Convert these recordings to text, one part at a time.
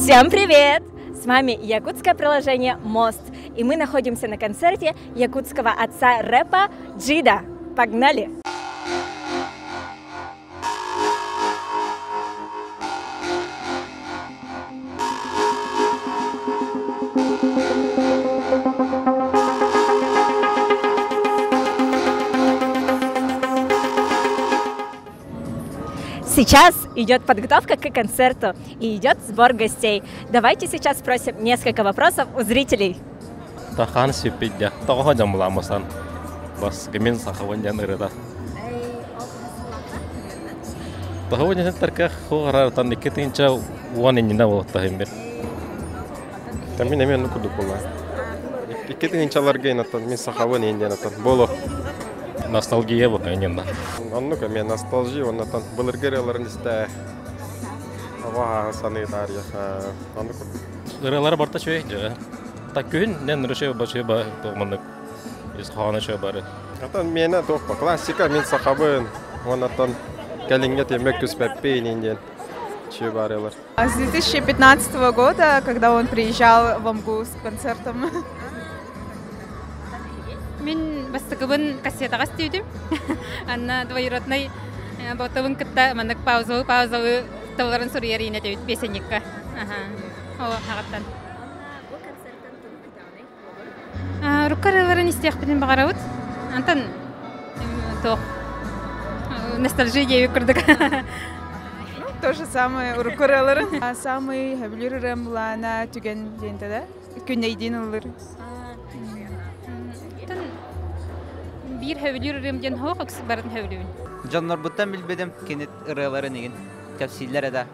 Всем привет! С вами якутское приложение «Мост», и мы находимся на концерте якутского отца рэпа Джида. Погнали! Сейчас идет подготовка к концерту и идет сбор гостей. Давайте сейчас спросим несколько вопросов у зрителей. Тахан сипидя, того jamulamusan, бас гемин сахаваньян ирда. Того не терках хора тан никитинча уанинина вот тахимбир. Тамин емен кудукула. Никитинчалар гейнатан мин сахаваньян боло. Ностальгия вот айнинда. Аннука мен ностальжия оннатан былыргыреларын исте. Ава санитария. Аннука. Иралар барта чөй жа. Такүн нен рөшө башы ба томанык. Ис хана шө бары. Атан мена топа классика мин сахабын. Оннатан калинге темек күспеппейн инден. Чебарелар. С 2015 года, когда он приезжал в Амгу с концертом. Мен бастыгыбын кассетага стүйдүм. Анна двоюродной ботовын кытта маннык пауза тавларын сурьерine дейт песенникка. О, хагаттан. Бу концерттен тургуй Руккараларын истек билин багарабыт. Антан то ностальжия көрдүк. То же самое у Рукуреллары. Самый хавлюререм лана түген денте да. Күнейдин улыр. Бир хөвлүрүм ден хокс барын хөвлүн. Жаннар буттан билбедим кенет ырылары неген тәфсилләре дә.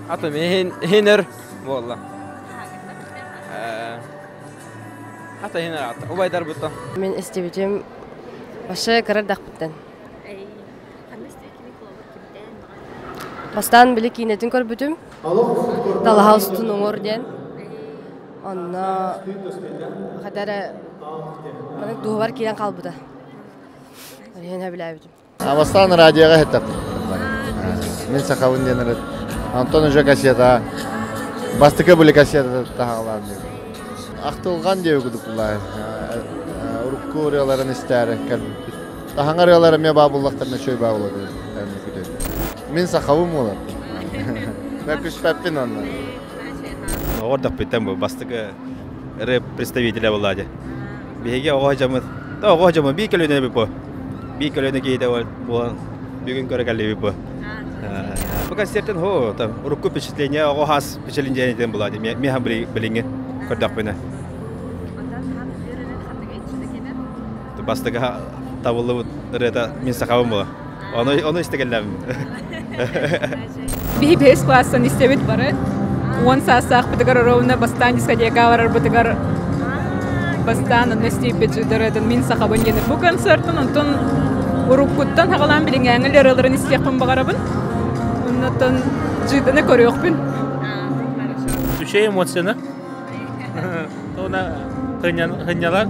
Аты мен хенер валла. Аты хенер аты. Убайдар буттан. Мен истебитим башы кырдак буттан. Бастан биле кинетин көрбүтүм. Талхаустун оңор ден. Анна хадара мен дуvar кирен калбыда. Мен билебитим. Бастан радиога хеттеп. Мен сахавын денер. Антон уже кассета. Бастыка были кассета тахалар. Актылган деп күдүклар. Уруккураларын истәре калбы. Тахангаралары ме бабуллактарына чөй бабулады. Мен сахавым болот. Мен күчпеппин аны. Ордак битем бастыга рэп представителя влади. Беге огожамы. Та огожамы би келөне бипо. Би келөне гейде бол. Бүгүн көргәле бипо. Бу концерттен хо, там урукку впечатление огохас впечатление ден булады. Мен һәм билиңе көрдәк бина. Бастыга табылы рэда мен сахавым була. Оны истегәлләм. Би бес класстан истебит бары. 10 саасаах бытыгар ровно бастан дискотека барар бытыгар бастан аннести печидерден мин сахабын генер бу концерттен онтон уруккуттан хагалан билиңәңел яраларын истекпин багарабын. Оннан жиданы көрөкпүн. Түшей эмоцияны. Тона хынялар.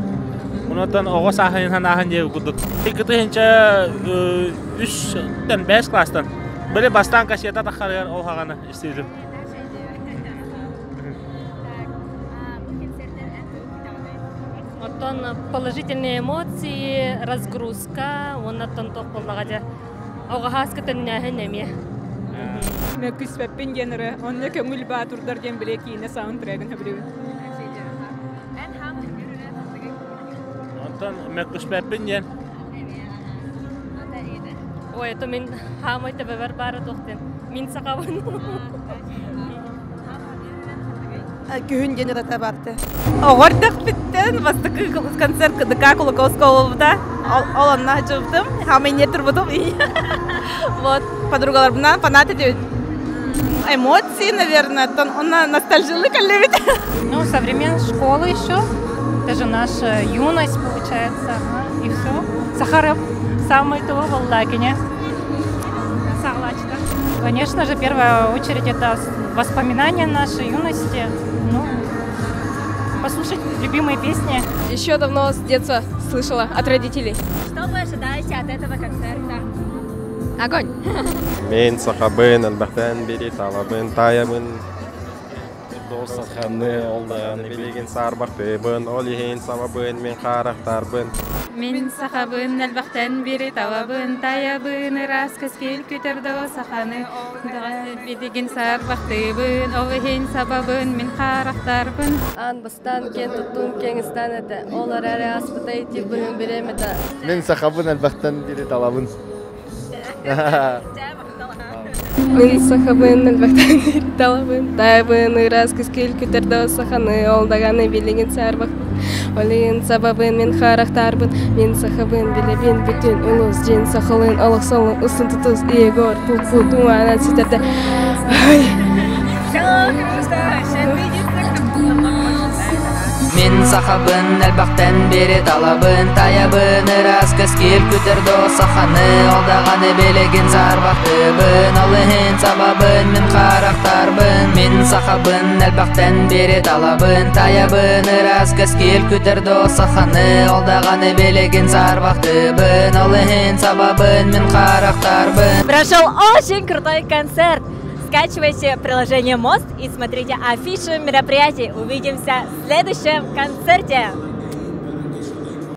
Ондан ого сахын ханахан деп кудук. Тикетенче 3-тен 5 класстан. Били бастан кассета тахарган ол хаганы истедим. Оттон положительные эмоции, разгрузка, оннан тох боллагаja. Ого хаскытын нәһенеме. Мен күспеппин генере, онны көңүл баатурдар ден биле кийине саундтрегин хабирин. Онтон мен күспеппин ген. Ой, это мен хамайта бер бары токтен. Мин сакабын. Күн генер ата барды. Огордак биттен бастыкы концерт КДК Кулаковского. Оланна жыптым, хамайне турбудум. Вот, подругалар бунан фанаты дейт. Эмоции, наверное, она ностальжилы каллебит. Ну, со времен школы еще. Это же наша юность получается. И все. Сахаров самый то волдакине. Согласна. Конечно же, в первую очередь это воспоминания нашей юности. Ну, послушать любимые песни. Еще давно с детства слышала от родителей. Что вы ожидаете от этого концерта? Огонь! Мен сахабын, әлбәттән бери талабын, таябын. Досаханы, олдағаны білеген сарбақтыбын, ол ехен сабабын, мен қарақтарбын. Мен сахабын, әлбәқтән бері талабын, таябын, ырас көскел көтерді саханы. Білеген сарбақтыбын, ол ехен сабабын, мен қарақтарбын. Анбастан кен туттун кеңістан әді. Олар әрі аспытай тибінің беремеді. Мен сахабын, әлбәқтән бері талабын. Мен сахабын, әлбәқтән бері талабын, таябын, ырас көскел көтерді саханы, олдағаны білеген сарбақтыбын. Олеген сабабын, мен қарақтарбын, мен сахабын, білебен бүтін ұлыс, жен сақылын, олық солын, ұсын тұтыз, иегор, пұл-пұл, дуанан сетерді. Мен сахабын, әлбәқтән бері талабын, таябын, ырас көскел көтерді саханы, олдағаны білеген сарбақтыбын, олығын сабабын, мен қарақтарбын. Мен сахабын, әлбәқтән бері талабын, таябын, ырас көскел көтерді саханы, олдағаны білеген сарбақтыбын, олығын сабабын, мен қарақтарбын. Прошел очень крутой концерт. Скачивайте приложение «Мост» и смотрите афишу мероприятий. Увидимся в следующем концерте.